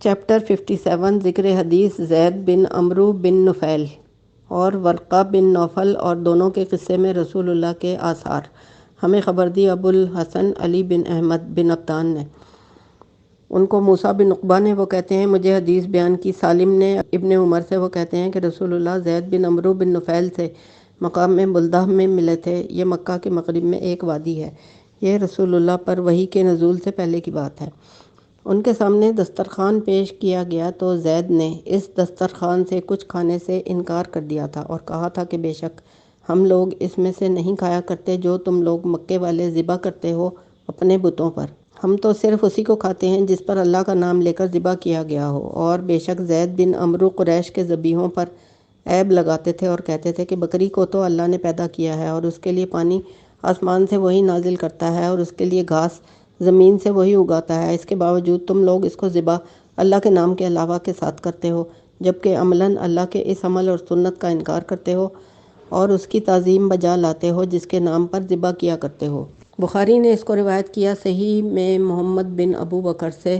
Chapter 57 ذکر حدیث زید بن عمرو بن نفیل اور ورقہ بن نوفل اور دونوں کے قصے میں رسول اللہ کے آثار۔ ہمیں خبر دی ابو الحسن علی بن احمد بن عبدان نے، ان کو موسیٰ بن عقبہ نے، وہ کہتے ہیں مجھے حدیث بیان کی سالم نے ابن عمر سے، وہ کہتے ہیں کہ رسول اللہ زید بن عمرو بن نفیل سے مقام بلدہ میں ملے تھے۔ یہ مکہ کے مغرب میں ایک وادی ہے۔ یہ رسول اللہ پر وحی کے نزول سے پہلے کی بات ہے۔ ان کے سامنے دسترخوان پیش کیا گیا تو زید نے اس دسترخوان سے کچھ کھانے سے انکار کر دیا تھا اور کہا تھا کہ بے شک ہم لوگ اس میں سے نہیں کھایا کرتے جو تم لوگ مکے والے ذبح کرتے ہو اپنے بتوں پر۔ ہم تو صرف اسی کو کھاتے ہیں جس پر اللہ کا نام لے کر ذبح کیا گیا ہو۔ اور بے شک زید بن عمرو قریش کے ذبیحوں پر عیب لگاتے تھے اور کہتے تھے کہ بکری کو تو اللہ نے پیدا کیا ہے اور اس کے لیے پانی آسمان سے وہی نازل کرتا ہے اور اس کے لیے گھاس زمین سے وہی اگاتا ہے، اس کے باوجود تم لوگ اس کو ذبح اللہ کے نام کے علاوہ کے ساتھ کرتے ہو، جبکہ عملاً اللہ کے اس عمل اور سنت کا انکار کرتے ہو اور اس کی تعظیم بجا لاتے ہو جس کے نام پر ذبح کیا کرتے ہو۔ بخاری نے اس کو روایت کیا صحیح میں محمد بن ابو بکر سے،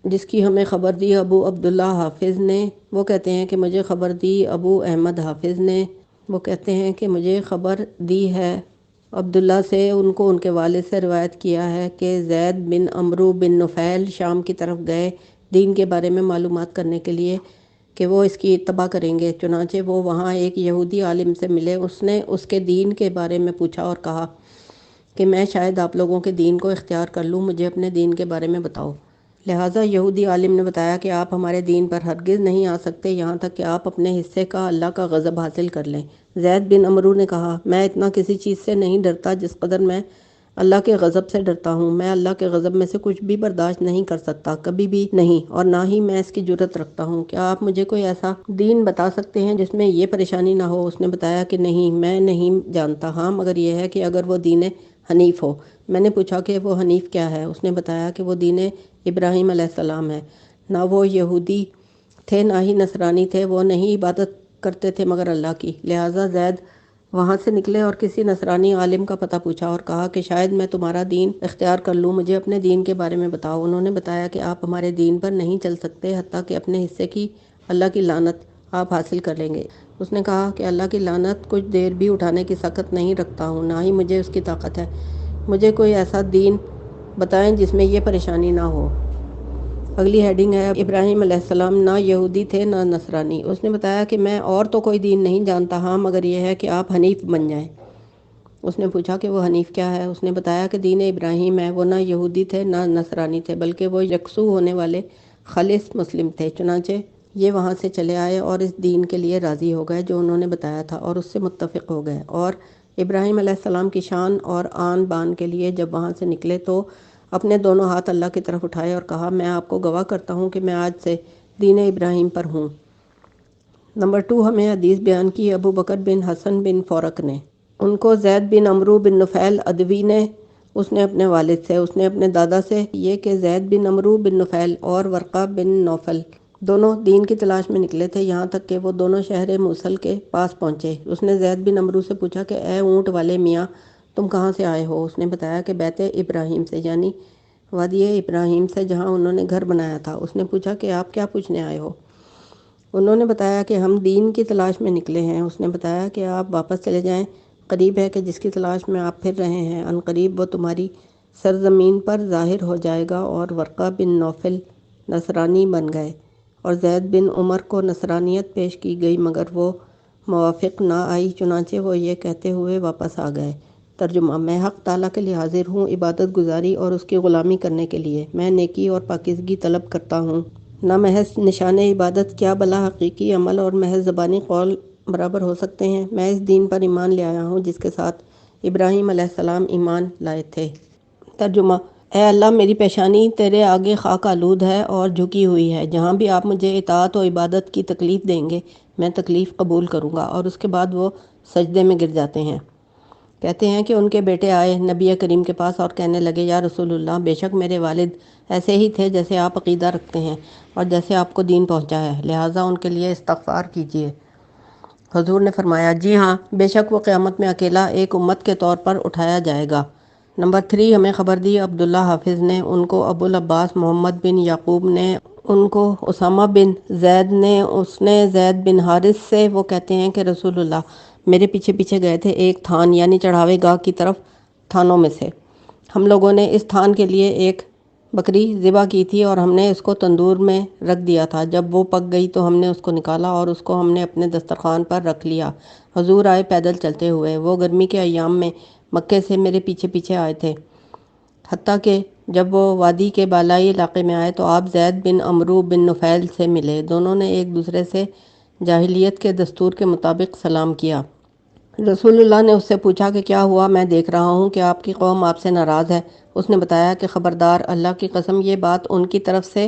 جس کی ہمیں خبر دی ابو عبداللہ حافظ نے، وہ کہتے ہیں کہ مجھے خبر دی ابو احمد حافظ نے، وہ کہتے ہیں کہ مجھے خبر دی ہے عبداللہ سے، ان کو ان کے والد سے روایت کیا ہے کہ زید بن عمرو بن نفیل شام کی طرف گئے دین کے بارے میں معلومات کرنے کے لیے کہ وہ اس کی اتباع کریں گے۔ چنانچہ وہ وہاں ایک یہودی عالم سے ملے، اس نے اس کے دین کے بارے میں پوچھا اور کہا کہ میں شاید آپ لوگوں کے دین کو اختیار کر لوں، مجھے اپنے دین کے بارے میں بتاؤ۔ لہٰذا یہودی عالم نے بتایا کہ آپ ہمارے دین پر ہرگز نہیں آ سکتے یہاں تک کہ آپ اپنے حصے کا اللہ کا غضب حاصل کر لیں۔ زید بن عمرو نے کہا میں اتنا کسی چیز سے نہیں ڈرتا جس قدر میں اللہ کے غضب سے ڈرتا ہوں۔ میں اللہ کے غضب میں سے کچھ بھی برداشت نہیں کر سکتا، کبھی بھی نہیں، اور نہ ہی میں اس کی جرات رکھتا ہوں۔ کیا آپ مجھے کوئی ایسا دین بتا سکتے ہیں جس میں یہ پریشانی نہ ہو؟ اس نے بتایا کہ نہیں، میں نہیں جانتا، ہاں مگر یہ ہے کہ اگر وہ دین حنیف ہو۔ میں نے پوچھا کہ وہ حنیف کیا ہے؟ اس نے بتایا کہ وہ دین ابراہیم علیہ السلام ہے۔ نہ وہ یہودی تھے نہ ہی نصرانی تھے، وہ نہیں عبادت کرتے تھے مگر اللہ کی۔ لہٰذا زید وہاں سے نکلے اور کسی نصرانی عالم کا پتہ پوچھا اور کہا کہ شاید میں تمہارا دین اختیار کر لوں، مجھے اپنے دین کے بارے میں بتاؤ۔ انہوں نے بتایا کہ آپ ہمارے دین پر نہیں چل سکتے حتیٰ کہ اپنے حصے کی اللہ کی لعنت آپ حاصل کر لیں گے۔ اس نے کہا کہ اللہ کی لعنت کچھ دیر بھی اٹھانے کی سخت نہیں رکھتا ہوں، نہ ہی مجھے اس کی طاقت ہے۔ مجھے کوئی ایسا دین بتائیں جس میں یہ پریشانی نہ ہو۔ اگلی ہیڈنگ ہے ابراہیم علیہ السلام نہ یہودی تھے نہ نصرانی۔ اس نے بتایا کہ میں اور تو کوئی دین نہیں جانتا، ہاں مگر یہ ہے کہ آپ حنیف بن جائیں۔ اس نے پوچھا کہ وہ حنیف کیا ہے؟ اس نے بتایا کہ دین ابراہیم ہے، وہ نہ یہودی تھے نہ نصرانی تھے بلکہ وہ یکسو ہونے والے خالص مسلم تھے۔ چنانچہ یہ وہاں سے چلے آئے اور اس دین کے لیے راضی ہو گئے جو انہوں نے بتایا تھا اور اس سے متفق ہو گئے۔ اور ابراہیم علیہ السلام کی شان اور آن بان کے لیے جب وہاں سے نکلے تو اپنے دونوں ہاتھ اللہ کی طرف اٹھائے اور کہا میں آپ کو گواہ کرتا ہوں کہ میں آج سے دین ابراہیم پر ہوں۔ نمبر 2 ہمیں حدیث بیان کی ابو بکر بن حسن بن فورق نے، ان کو زید بن عمرو بن نفیل ادوی نے، اس نے اپنے والد سے، اس نے اپنے دادا سے یہ کہ زید بن عمرو بن نفیل اور ورقہ بن نوفل دونوں دین کی تلاش میں نکلے تھے یہاں تک کہ وہ دونوں شہر موصل کے پاس پہنچے۔ اس نے زید بن عمرو سے پوچھا کہ اے اونٹ والے میاں، تم کہاں سے آئے ہو؟ اس نے بتایا کہ بیت ابراہیم سے، یعنی وادی ابراہیم سے جہاں انہوں نے گھر بنایا تھا۔ اس نے پوچھا کہ آپ کیا پوچھنے آئے ہو؟ انہوں نے بتایا کہ ہم دین کی تلاش میں نکلے ہیں۔ اس نے بتایا کہ آپ واپس چلے جائیں، قریب ہے کہ جس کی تلاش میں آپ پھر رہے ہیں ان قریب وہ تمہاری سرزمین پر ظاہر ہو جائے گا۔ اور ورقہ بن نوفل نصرانی بن گئے اور زید بن عمر کو نصرانیت پیش کی گئی مگر وہ موافق نہ آئی، چنانچہ وہ یہ کہتے ہوئے واپس آ گئے۔ ترجمہ: میں حق تعالیٰ کے لیے حاضر ہوں عبادت گزاری اور اس کی غلامی کرنے کے لیے۔ میں نیکی اور پاکیزگی طلب کرتا ہوں، نہ محض نشان عبادت، کیا بھلا حقیقی عمل اور محض زبانی قول برابر ہو سکتے ہیں؟ میں اس دین پر ایمان لے آیا ہوں جس کے ساتھ ابراہیم علیہ السلام ایمان لائے تھے۔ ترجمہ: اے اللہ، میری پیشانی تیرے آگے خاک آلود ہے اور جھکی ہوئی ہے، جہاں بھی آپ مجھے اطاعت و عبادت کی تکلیف دیں گے میں تکلیف قبول کروں گا۔ اور اس کے بعد وہ سجدے میں گر جاتے ہیں۔ کہتے ہیں کہ ان کے بیٹے آئے نبی کریم کے پاس اور کہنے لگے یا رسول اللہ، بے شک میرے والد ایسے ہی تھے جیسے آپ عقیدہ رکھتے ہیں اور جیسے آپ کو دین پہنچا ہے، لہٰذا ان کے لیے استغفار کیجیے۔ حضور نے فرمایا جی ہاں، بے شک وہ قیامت میں اکیلا ایک امت کے طور پر اٹھایا جائے گا۔ نمبر 3 ہمیں خبر دی عبداللہ حافظ نے، ان کو ابو العباس محمد بن یعقوب نے، ان کو اسامہ بن زید نے اس نے زید بن حارث سے، وہ کہتے ہیں کہ رسول اللہ میرے پیچھے پیچھے گئے تھے ایک تھان یعنی چڑھاوے گاہ کی طرف، تھانوں میں سے ہم لوگوں نے اس تھان کے لیے ایک بکری ذبح کی تھی اور ہم نے اس کو تندور میں رکھ دیا تھا۔ جب وہ پک گئی تو ہم نے اس کو نکالا اور اس کو ہم نے اپنے دسترخوان پر رکھ لیا۔ حضور آئے پیدل چلتے ہوئے، وہ گرمی کے ایام میں مکے سے میرے پیچھے پیچھے آئے تھے، حتیٰ کہ جب وہ وادی کے بالائی علاقے میں آئے تو آپ زید بن عمرو بن نفیل سے ملے۔ دونوں نے ایک دوسرے سے جاہلیت کے دستور کے مطابق سلام کیا۔ رسول اللہ نے اس سے پوچھا کہ کیا ہوا؟ میں دیکھ رہا ہوں کہ آپ کی قوم آپ سے ناراض ہے۔ اس نے بتایا کہ خبردار، اللہ کی قسم یہ بات ان کی طرف سے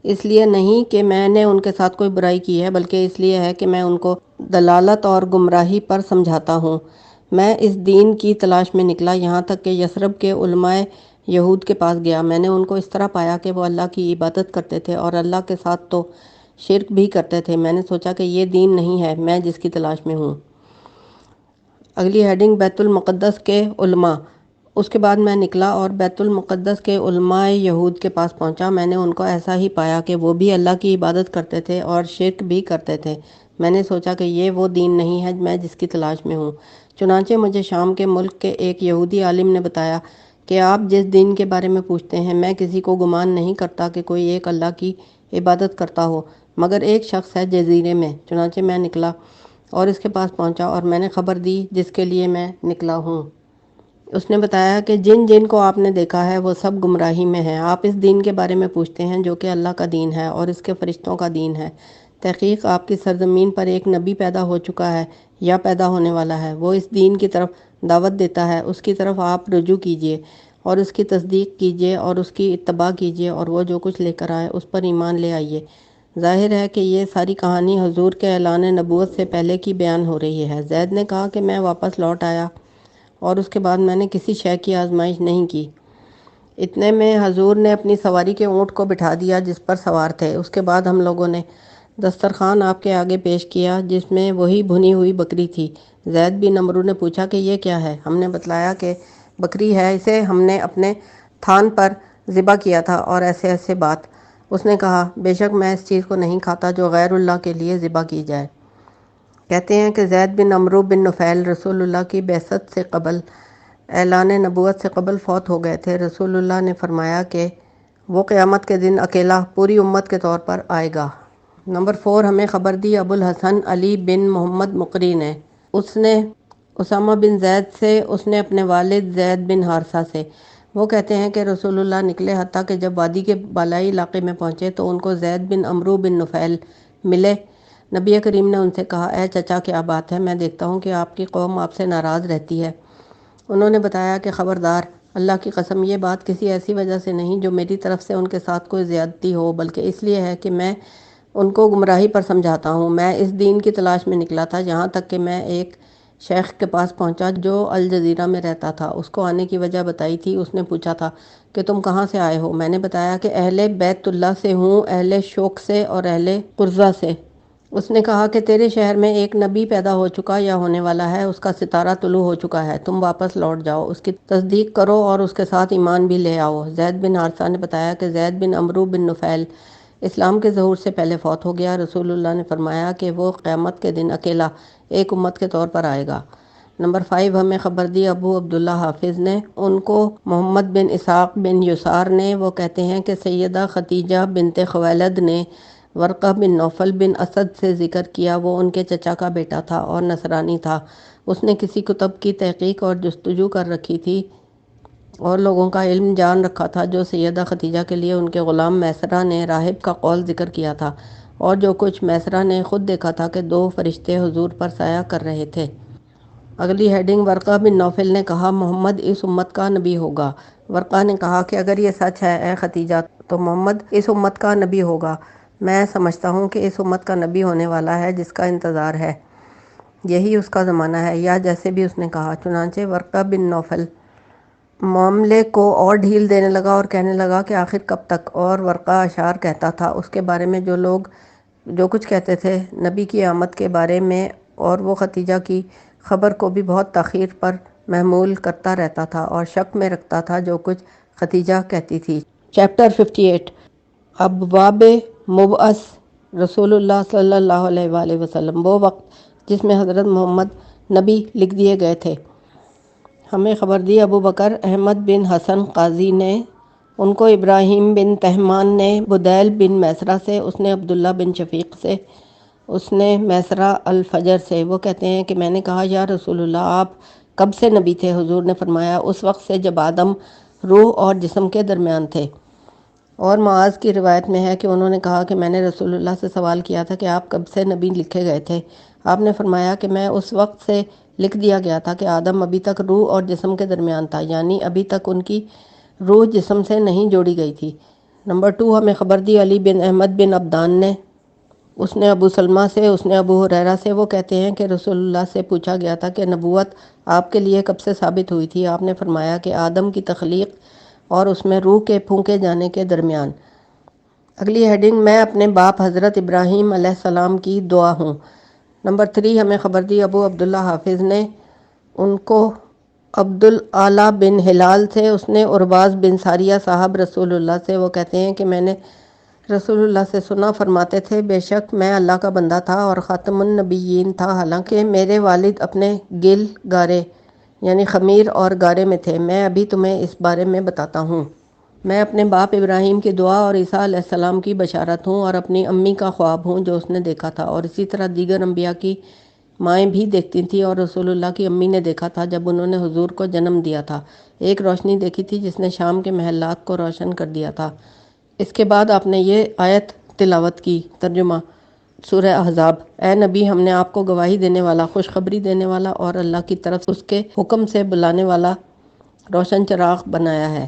اس لیے نہیں کہ میں نے ان کے ساتھ کوئی برائی کی ہے، بلکہ اس لیے ہے کہ میں ان کو دلالت اور گمراہی پر سمجھاتا ہوں۔ میں اس دین کی تلاش میں نکلا یہاں تک کہ یثرب کے علماء یہود کے پاس گیا۔ میں نے ان کو اس طرح پایا کہ وہ اللہ کی عبادت کرتے تھے اور اللہ کے ساتھ تو شرک بھی کرتے تھے۔ میں نے سوچا کہ یہ دین نہیں ہے میں جس کی تلاش میں ہوں۔ اگلی ہیڈنگ بیت المقدس کے علماء۔ اس کے بعد میں نکلا اور بیت المقدس کے علماء یہود کے پاس پہنچا۔ میں نے ان کو ایسا ہی پایا کہ وہ بھی اللہ کی عبادت کرتے تھے اور شرک بھی کرتے تھے۔ میں نے سوچا کہ یہ وہ دین نہیں ہے میں جس کی تلاش میں ہوں۔ چنانچہ مجھے شام کے ملک کے ایک یہودی عالم نے بتایا کہ آپ جس دین کے بارے میں پوچھتے ہیں، میں کسی کو گمان نہیں کرتا کہ کوئی ایک اللہ کی عبادت کرتا ہو مگر ایک شخص ہے جزیرے میں۔ چنانچہ میں نکلا اور اس کے پاس پہنچا اور میں نے خبر دی جس کے لیے میں نکلا ہوں۔ اس نے بتایا کہ جن جن کو آپ نے دیکھا ہے وہ سب گمراہی میں ہیں۔ آپ اس دین کے بارے میں پوچھتے ہیں جو کہ اللہ کا دین ہے اور اس کے فرشتوں کا دین ہے۔ تحقیق آپ کی سرزمین پر ایک نبی پیدا ہو چکا ہے یا پیدا ہونے والا ہے، وہ اس دین کی طرف دعوت دیتا ہے، اس کی طرف آپ رجوع کیجئے اور اس کی تصدیق کیجئے اور اس کی اتباع کیجئے اور وہ جو کچھ لے کر آئے اس پر ایمان لے آئیے۔ ظاہر ہے کہ یہ ساری کہانی حضور کے اعلان نبوت سے پہلے کی بیان ہو رہی ہے۔ زید نے کہا کہ میں واپس لوٹ آیا اور اس کے بعد میں نے کسی شے کی آزمائش نہیں کی۔ اتنے میں حضور نے اپنی سواری کے اونٹ کو بٹھا دیا جس پر سوار تھے۔ اس کے بعد ہم لوگوں نے دسترخوان آپ کے آگے پیش کیا جس میں وہی بھنی ہوئی بکری تھی۔ زید بن عمرو نے پوچھا کہ یہ کیا ہے؟ ہم نے بتلایا کہ بکری ہے، اسے ہم نے اپنے تھان پر ذبح کیا تھا اور ایسے ایسے بات۔ اس نے کہا بے شک میں اس چیز کو نہیں کھاتا جو غیر اللہ کے لیے ذبح کی جائے۔ کہتے ہیں کہ زید بن عمرو بن نفیل رسول اللہ کی بعثت سے قبل، اعلان نبوت سے قبل فوت ہو گئے تھے۔ رسول اللہ نے فرمایا کہ وہ قیامت کے دن اکیلا پوری امت کے طور پر آئے گا۔ نمبر 4 ہمیں خبر دی ابو الحسن علی بن محمد مقری نے، اس نے اسامہ بن زید سے، اس نے اپنے والد زید بن حارثہ سے، وہ کہتے ہیں کہ رسول اللہ نکلے حتیٰ کہ جب وادی کے بالائی علاقے میں پہنچے تو ان کو زید بن عمرو بن نفیل ملے۔ نبی کریم نے ان سے کہا اے چچا کیا بات ہے؟ میں دیکھتا ہوں کہ آپ کی قوم آپ سے ناراض رہتی ہے۔ انہوں نے بتایا کہ خبردار، اللہ کی قسم یہ بات کسی ایسی وجہ سے نہیں جو میری طرف سے ان کے ساتھ کوئی زیادتی ہو، بلکہ اس لیے ہے کہ میں ان کو گمراہی پر سمجھاتا ہوں۔ میں اس دین کی تلاش میں نکلا تھا یہاں تک کہ میں ایک شیخ کے پاس پہنچا جو الجزیرہ میں رہتا تھا۔ اس کو آنے کی وجہ بتائی تھی۔ اس نے پوچھا تھا کہ تم کہاں سے آئے ہو؟ میں نے بتایا کہ اہل بیت اللہ سے ہوں، اہل شوق سے اور اہل قرظہ سے۔ اس نے کہا کہ تیرے شہر میں ایک نبی پیدا ہو چکا یا ہونے والا ہے، اس کا ستارہ طلوع ہو چکا ہے، تم واپس لوٹ جاؤ، اس کی تصدیق کرو اور اس کے ساتھ ایمان بھی لے آؤ۔ زید بن حارثہ نے بتایا کہ زید بن عمرو بن نفیل اسلام کے ظہور سے پہلے فوت ہو گیا۔ رسول اللہ نے فرمایا کہ وہ قیامت کے دن اکیلا ایک امت کے طور پر آئے گا۔ نمبر 5 ہمیں خبر دی ابو عبداللہ حافظ نے، ان کو محمد بن اسحاق بن یسار نے، وہ کہتے ہیں کہ سیدہ ختیجہ بنت خویلد نے ورقہ بن نوفل بن اسد سے ذکر کیا، وہ ان کے چچا کا بیٹا تھا اور نصرانی تھا۔ اس نے کسی کتب کی تحقیق اور جستجو کر رکھی تھی اور لوگوں کا علم جان رکھا تھا جو سیدہ ختیجہ کے لیے ان کے غلام میسرہ نے راہب کا قول ذکر کیا تھا، اور جو کچھ میسرہ نے خود دیکھا تھا کہ 2 فرشتے حضور پر سایہ کر رہے تھے۔ اگلی ہیڈنگ ورقہ بن نوفل نے کہا محمد اس امت کا نبی ہوگا۔ ورقہ نے کہا کہ اگر یہ سچ ہے اے ختیجہ تو محمد اس امت کا نبی ہوگا۔ میں سمجھتا ہوں کہ اس امت کا نبی ہونے والا ہے جس کا انتظار ہے، یہی اس کا زمانہ ہے، یا جیسے بھی اس نے کہا۔ چنانچہ ورقہ بن نوفل معاملے کو اور ڈھیل دینے لگا اور کہنے لگا کہ آخر کب تک؟ اور ورقہ اشعار کہتا تھا اس کے بارے میں جو لوگ جو کچھ کہتے تھے نبی کی آمد کے بارے میں، اور وہ ختیجہ کی خبر کو بھی بہت تاخیر پر محمول کرتا رہتا تھا اور شک میں رکھتا تھا جو کچھ ختیجہ کہتی تھی۔ چیپٹر 58 ابواب مبعث رسول اللہ صلی اللہ علیہ وآلہ وسلم، وہ وقت جس میں حضرت محمد نبی لکھ دیے گئے تھے۔ ہمیں خبر دی ابو بکر احمد بن حسن قاضی نے، ان کو ابراہیم بن تہمان نے بدیل بن میسرہ سے، اس نے عبداللہ بن شفیق سے، اس نے میسرہ الفجر سے، وہ کہتے ہیں کہ میں نے کہا یا رسول اللہ آپ کب سے نبی تھے؟ حضور نے فرمایا اس وقت سے جب آدم روح اور جسم کے درمیان تھے۔ اور معاذ کی روایت میں ہے کہ انہوں نے کہا کہ میں نے رسول اللہ سے سوال کیا تھا کہ آپ کب سے نبی لکھے گئے تھے؟ آپ نے فرمایا کہ میں اس وقت سے لکھ دیا گیا تھا کہ آدم ابھی تک روح اور جسم کے درمیان تھا، یعنی ابھی تک ان کی روح جسم سے نہیں جوڑی گئی تھی۔ نمبر 2، ہمیں خبر دی علی بن احمد بن عبدان نے، اس نے ابو سلمہ سے، اس نے ابو ہریرہ سے، وہ کہتے ہیں کہ رسول اللہ سے پوچھا گیا تھا کہ نبوت آپ کے لیے کب سے ثابت ہوئی تھی؟ آپ نے فرمایا کہ آدم کی تخلیق اور اس میں روح کے پھونکے جانے کے درمیان۔ اگلی ہیڈنگ، میں اپنے باپ حضرت ابراہیم علیہ السلام کی دعا ہوں۔ نمبر 3، ہمیں خبر دی ابو عبداللہ حافظ نے، ان کو عبدالعلیٰ بن ہلال سے، اس نے ارباز بن ساریہ صاحب رسول اللہ سے، وہ کہتے ہیں کہ میں نے رسول اللہ سے سنا، فرماتے تھے بے شک میں اللہ کا بندہ تھا اور خاتم النبیین تھا، حالانکہ میرے والد اپنے گل گارے یعنی خمیر اور گارے میں تھے۔ میں ابھی تمہیں اس بارے میں بتاتا ہوں۔ میں اپنے باپ ابراہیم کی دعا اور عیسیٰ علیہ السلام کی بشارت ہوں اور اپنی امی کا خواب ہوں جو اس نے دیکھا تھا، اور اسی طرح دیگر انبیاء کی مائیں بھی دیکھتی تھیں، اور رسول اللہ کی امی نے دیکھا تھا جب انہوں نے حضور کو جنم دیا تھا، ایک روشنی دیکھی تھی جس نے شام کے محلات کو روشن کر دیا تھا۔ اس کے بعد آپ نے یہ آیت تلاوت کی۔ ترجمہ سورہ احزاب۔ اے نبی، ہم نے آپ کو گواہی دینے والا، خوشخبری دینے والا اور اللہ کی طرف اس کے حکم سے بلانے والا روشن چراغ بنایا ہے۔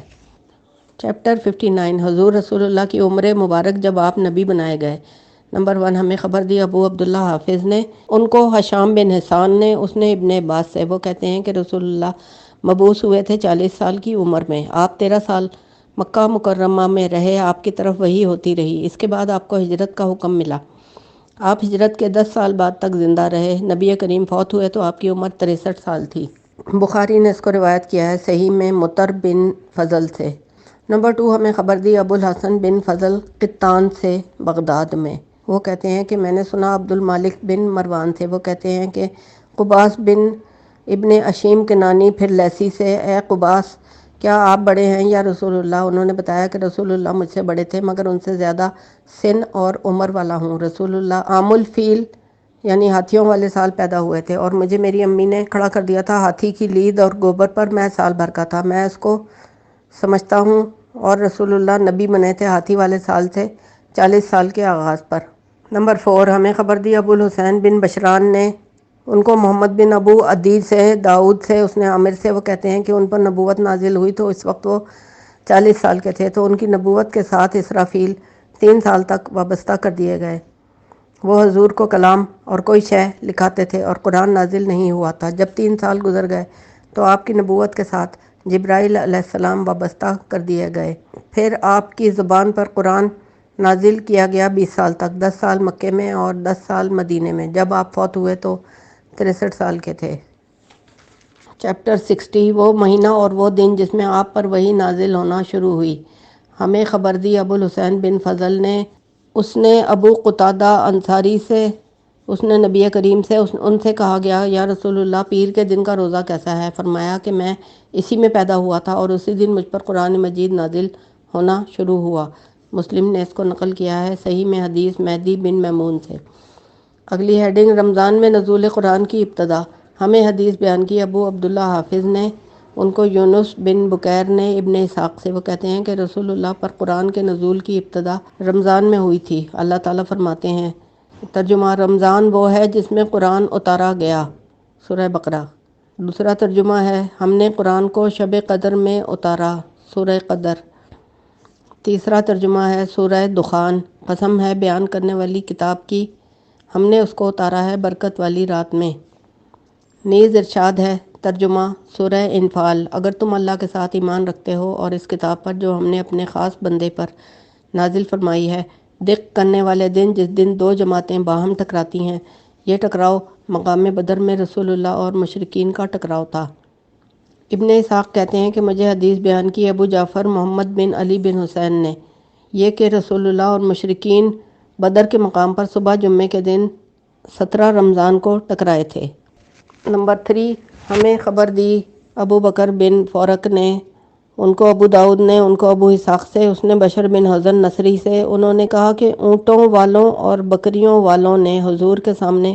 چیپٹر 59، حضور رسول اللہ کی عمر مبارک جب آپ نبی بنائے گئے۔ نمبر 1، ہمیں خبر دی ابو عبداللہ حافظ نے، ان کو حشام بن حسان نے، اس نے ابن عباس سے، وہ کہتے ہیں کہ رسول اللہ مبعوث ہوئے تھے 40 سال کی عمر میں، آپ 13 سال مکہ مکرمہ میں رہے، آپ کی طرف وحی ہوتی رہی، اس کے بعد آپ کو ہجرت کا حکم ملا، آپ ہجرت کے 10 سال بعد تک زندہ رہے، نبی کریم فوت ہوئے تو آپ کی عمر 63 سال تھی۔ بخاری نے اس کو روایت کیا ہے صحیح میں مطر بن فضل سے۔ نمبر 2، ہمیں خبر دی ابو الحسن بن فضل قطان سے بغداد میں، وہ کہتے ہیں کہ میں نے سنا عبد المالک بن مروان سے، وہ کہتے ہیں کہ قباس بن ابن اشیم کنانی پھر لیسی سے، اے قباس کیا آپ بڑے ہیں یا رسول اللہ؟ انہوں نے بتایا کہ رسول اللہ مجھ سے بڑے تھے مگر ان سے زیادہ سن اور عمر والا ہوں۔ رسول اللہ عام الفیل یعنی ہاتھیوں والے سال پیدا ہوئے تھے اور مجھے میری امی نے کھڑا کر دیا تھا ہاتھی کی لید اور گوبر پر، میں سال بھر کا تھا، میں اس کو سمجھتا ہوں، اور رسول اللہ نبی بنے تھے ہاتھی والے سال سے 40 سال کے آغاز پر۔ نمبر 4، ہمیں خبر دی ابو الحسین بن بشران نے، ان کو محمد بن ابو عدی سے، داؤد سے، اس نے عامر سے، وہ کہتے ہیں کہ ان پر نبوت نازل ہوئی تو اس وقت وہ 40 سال کے تھے، تو ان کی نبوت کے ساتھ اسرافیل 3 سال تک وابستہ کر دیے گئے۔ وہ حضور کو کلام اور کوئی شے لکھاتے تھے اور قرآن نازل نہیں ہوا تھا۔ جب 3 سال گزر گئے تو آپ کی نبوت کے ساتھ جبرائیل علیہ السلام وابستہ کر دیے گئے، پھر آپ کی زبان پر قرآن نازل کیا گیا 20 سال تک، 10 سال مکے میں اور 10 سال مدینے میں۔ جب آپ فوت ہوئے تو 63 سال کے تھے۔ چیپٹر 60، وہ مہینہ اور وہ دن جس میں آپ پر وحی نازل ہونا شروع ہوئی۔ ہمیں خبر دی ابو الحسین بن فضل نے، اس نے ابو قتادہ انصاری سے، اس نے نبی کریم سے، ان سے کہا گیا یا رسول اللہ پیر کے دن کا روزہ کیسا ہے؟ فرمایا کہ میں اسی میں پیدا ہوا تھا اور اسی دن مجھ پر قرآن مجید نازل ہونا شروع ہوا۔ مسلم نے اس کو نقل کیا ہے صحیح میں حدیث مہدی بن میمون سے۔ اگلی ہیڈنگ، رمضان میں نزول قرآن کی ابتدا۔ ہمیں حدیث بیان کی ابو عبداللہ حافظ نے، ان کو یونس بن بکیر نے ابن اسحاق سے، وہ کہتے ہیں کہ رسول اللہ پر قرآن کے نزول کی ابتدا رمضان میں ہوئی تھی۔ اللہ تعالیٰ فرماتے ہیں، ترجمہ رمضان وہ ہے جس میں قرآن اتارا گیا، سورہ بقرہ۔ دوسرا ترجمہ ہے ہم نے قرآن کو شب قدر میں اتارا، سورہ قدر۔ تیسرا ترجمہ ہے سورہ دخان، قسم ہے بیان کرنے والی کتاب کی، ہم نے اس کو اتارا ہے برکت والی رات میں۔ نیز ارشاد ہے، ترجمہ سورہ انفال، اگر تم اللہ کے ساتھ ایمان رکھتے ہو اور اس کتاب پر جو ہم نے اپنے خاص بندے پر نازل فرمائی ہے، دق کرنے والے دن جس دن 2 جماعتیں باہم ٹکراتی ہیں، یہ ٹکراؤ مقام بدر میں رسول اللہ اور مشرکین کا ٹکراؤ تھا۔ ابن اسحاق کہتے ہیں کہ مجھے حدیث بیان کی ابو جعفر محمد بن علی بن حسین نے، یہ کہ رسول اللہ اور مشرکین بدر کے مقام پر صبح جمعے کے دن 17 رمضان کو ٹکرائے تھے۔ نمبر 3 ہمیں خبر دی ابو بکر بن فورق نے، ان کو ابو داؤد نے، ان کو ابو اسحاق سے، اس نے بشر بن حزن نصری سے، انہوں نے کہا کہ اونٹوں والوں اور بکریوں والوں نے حضور کے سامنے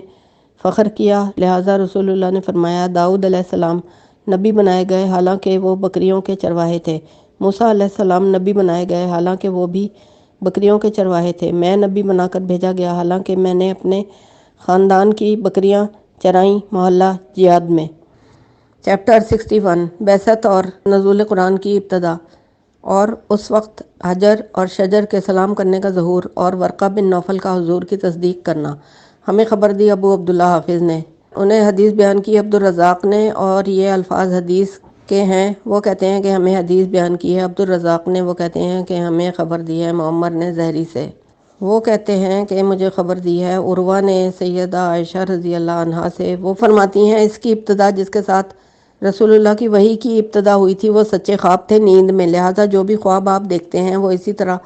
فخر کیا، لہٰذا رسول اللہ نے فرمایا داؤد علیہ السلام نبی بنائے گئے حالانکہ وہ بکریوں کے چرواہے تھے، موسیٰ علیہ السلام نبی بنائے گئے حالانکہ وہ بھی بکریوں کے چرواہے تھے، میں نبی بنا کر بھیجا گیا حالانکہ میں نے اپنے خاندان کی بکریاں چرائیں محلہ جیاد میں۔ چیپٹر 61 بعثت اور نزول قرآن کی ابتدا اور اس وقت حجر اور شجر کے سلام کرنے کا ظہور اور ورقہ بن نوفل کا حضور کی تصدیق کرنا۔ ہمیں خبر دی ابو عبداللہ حافظ نے، انہیں حدیث بیان کی عبدالرزاق نے، اور یہ الفاظ حدیث کے ہیں۔ وہ کہتے ہیں کہ ہمیں حدیث بیان کی ہے عبدالرزاق نے، وہ کہتے ہیں کہ ہمیں خبر دی ہے معمر نے زہری سے، وہ کہتے ہیں کہ مجھے خبر دی ہے عروہ نے سیدہ عائشہ رضی اللہ عنہا سے، وہ فرماتی ہیں اس کی ابتدا جس کے ساتھ رسول اللہ کی وحی کی ابتدا ہوئی تھی وہ سچے خواب تھے نیند میں، لہٰذا جو بھی خواب آپ دیکھتے ہیں وہ اسی طرح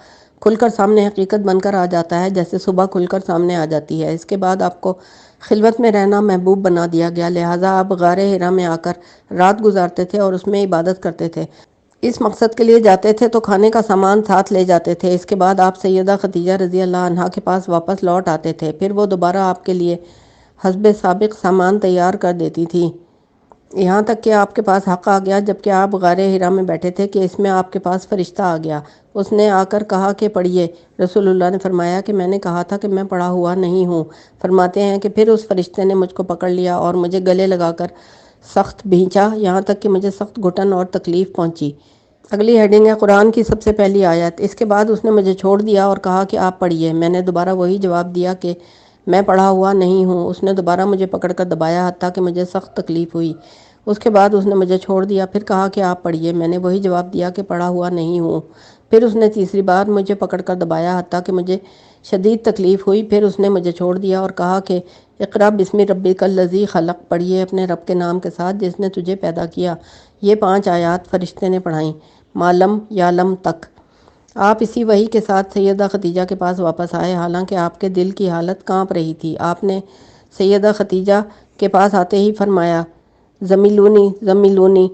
کھل کر سامنے حقیقت بن کر آ جاتا ہے جیسے صبح کھل کر سامنے آ جاتی ہے۔ اس کے بعد آپ کو خلوت میں رہنا محبوب بنا دیا گیا، لہٰذا آپ غار حرا میں آ کر رات گزارتے تھے اور اس میں عبادت کرتے تھے، اس مقصد کے لیے جاتے تھے تو کھانے کا سامان ساتھ لے جاتے تھے۔ اس کے بعد آپ سیدہ خدیجہ رضی اللہ عنہا کے پاس واپس لوٹ آتے تھے، پھر وہ دوبارہ آپ کے لیے حسب سابق سامان تیار کر دیتی تھی، یہاں تک کہ آپ کے پاس حق آ گیا جبکہ آپ غار حرا میں بیٹھے تھے کہ اس میں آپ کے پاس فرشتہ آ گیا، اس نے آ کر کہا کہ پڑھیے، رسول اللہ نے فرمایا کہ میں نے کہا تھا کہ میں پڑھا ہوا نہیں ہوں۔ فرماتے ہیں کہ پھر اس فرشتے نے مجھ کو پکڑ لیا اور مجھے گلے لگا کر سخت بھینچا، یہاں تک کہ مجھے سخت گھٹن اور تکلیف پہنچی۔ اگلی ہیڈنگ ہے قرآن کی سب سے پہلی آیت۔ اس کے بعد اس نے مجھے چھوڑ دیا اور کہا کہ آپ پڑھیے، میں نے دوبارہ وہی جواب دیا کہ میں پڑھا ہوا نہیں ہوں، اس نے دوبارہ مجھے پکڑ کر دبایا حتیٰ کہ مجھے سخت تکلیف ہوئی، اس کے بعد اس نے مجھے چھوڑ دیا، پھر کہا کہ آپ پڑھیے، میں نے وہی جواب دیا کہ پڑھا ہوا نہیں ہوں، پھر اس نے تیسری بار مجھے پکڑ کر دبایا حتیٰ کہ مجھے شدید تکلیف ہوئی، پھر اس نے مجھے چھوڑ دیا اور کہا کہ اقرأ بسم ربک الذی خلق، پڑھیے اپنے رب کے نام کے ساتھ جس نے تجھے پیدا کیا۔ یہ 5 آیات فرشتے نے پڑھائیں معلم یعلم تک۔ آپ اسی وحی کے ساتھ سیدہ خدیجہ کے پاس واپس آئے حالانکہ آپ کے دل کی حالت کانپ رہی تھی۔ آپ نے سیدہ خدیجہ کے پاس آتے ہی فرمایا زمیلونی زمیلونی،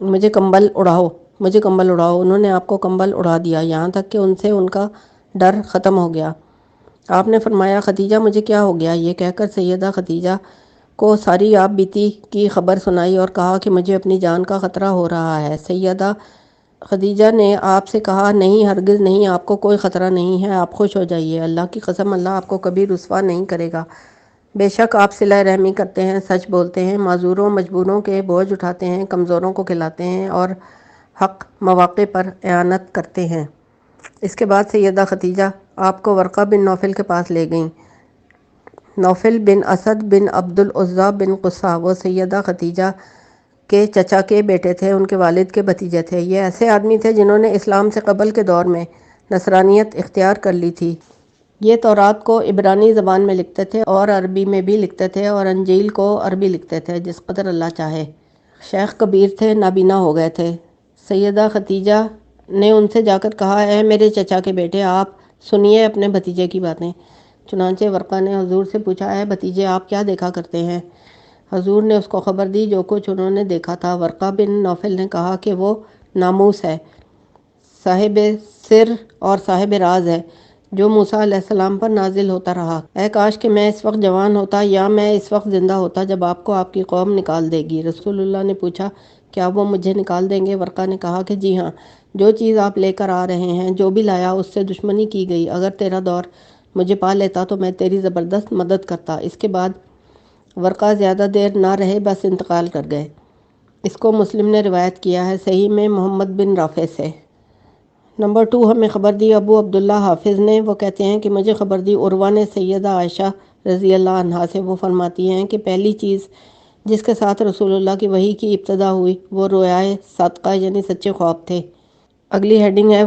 مجھے کمبل اڑاؤ، مجھے کمبل اڑاؤ۔ انہوں نے آپ کو کمبل اڑا دیا یہاں تک کہ ان سے ان کا ڈر ختم ہو گیا۔ آپ نے فرمایا خدیجہ مجھے کیا ہو گیا، یہ کہہ کر سیدہ خدیجہ کو ساری آپ بیتی کی خبر سنائی اور کہا کہ مجھے اپنی جان کا خطرہ ہو رہا ہے۔ سیدہ خدیجہ نے آپ سے کہا نہیں، ہرگز نہیں، آپ کو کوئی خطرہ نہیں ہے، آپ خوش ہو جائیے، اللہ کی قسم اللہ آپ کو کبھی رسوا نہیں کرے گا، بے شک آپ صلہ رحمی کرتے ہیں، سچ بولتے ہیں، معذوروں مجبوروں کے بوجھ اٹھاتے ہیں، کمزوروں کو کھلاتے ہیں اور حق مواقع پر اعانت کرتے ہیں۔ اس کے بعد سیدہ خدیجہ آپ کو ورقہ بن نوفل کے پاس لے گئیں۔ نوفل بن اسد بن عبد العزیٰ بن قصہ، وہ سیدہ خدیجہ کے چچا کے بیٹے تھے، ان کے والد کے بھتیجے تھے۔ یہ ایسے آدمی تھے جنہوں نے اسلام سے قبل کے دور میں نصرانیت اختیار کر لی تھی۔ یہ تورات کو عبرانی زبان میں لکھتے تھے اور عربی میں بھی لکھتے تھے اور انجیل کو عربی لکھتے تھے جس قدر اللہ چاہے۔ شیخ کبیر تھے، نابینا ہو گئے تھے۔ سیدہ خدیجہ نے ان سے جا کر کہا اے میرے چچا کے بیٹے، آپ سنیے اپنے بھتیجے کی باتیں۔ چنانچہ ورقہ نے حضور سے پوچھا اے بھتیجے آپ کیا دیکھا کرتے ہیں؟ حضور نے اس کو خبر دی جو کچھ انہوں نے دیکھا تھا۔ ورقہ بن نوفل نے کہا کہ وہ ناموس ہے، صاحب سر اور صاحب راز ہے جو موسیٰ علیہ السلام پر نازل ہوتا رہا۔ اے کاش کہ میں اس وقت جوان ہوتا یا میں اس وقت زندہ ہوتا جب آپ کو آپ کی قوم نکال دے گی۔ رسول اللہ نے پوچھا کیا وہ مجھے نکال دیں گے؟ ورقہ نے کہا کہ جی ہاں، جو چیز آپ لے کر آ رہے ہیں، جو بھی لایا اس سے دشمنی کی گئی، اگر تیرا دور مجھے پا لیتا تو میں تیری زبردست مدد کرتا۔ اس کے بعد ورقہ زیادہ دیر نہ رہے، بس انتقال کر گئے۔ اس کو مسلم نے روایت کیا ہے صحیح میں محمد بن رافع سے۔ نمبر 2 ہمیں خبر دی ابو عبداللہ حافظ نے، وہ کہتے ہیں کہ مجھے خبر دی عروہ نے سیدہ عائشہ رضی اللہ عنہا سے، وہ فرماتی ہیں کہ پہلی چیز جس کے ساتھ رسول اللہ کی وحی کی ابتدا ہوئی وہ رویائے صادقہ یعنی سچے خواب تھے۔ اگلی ہیڈنگ ہے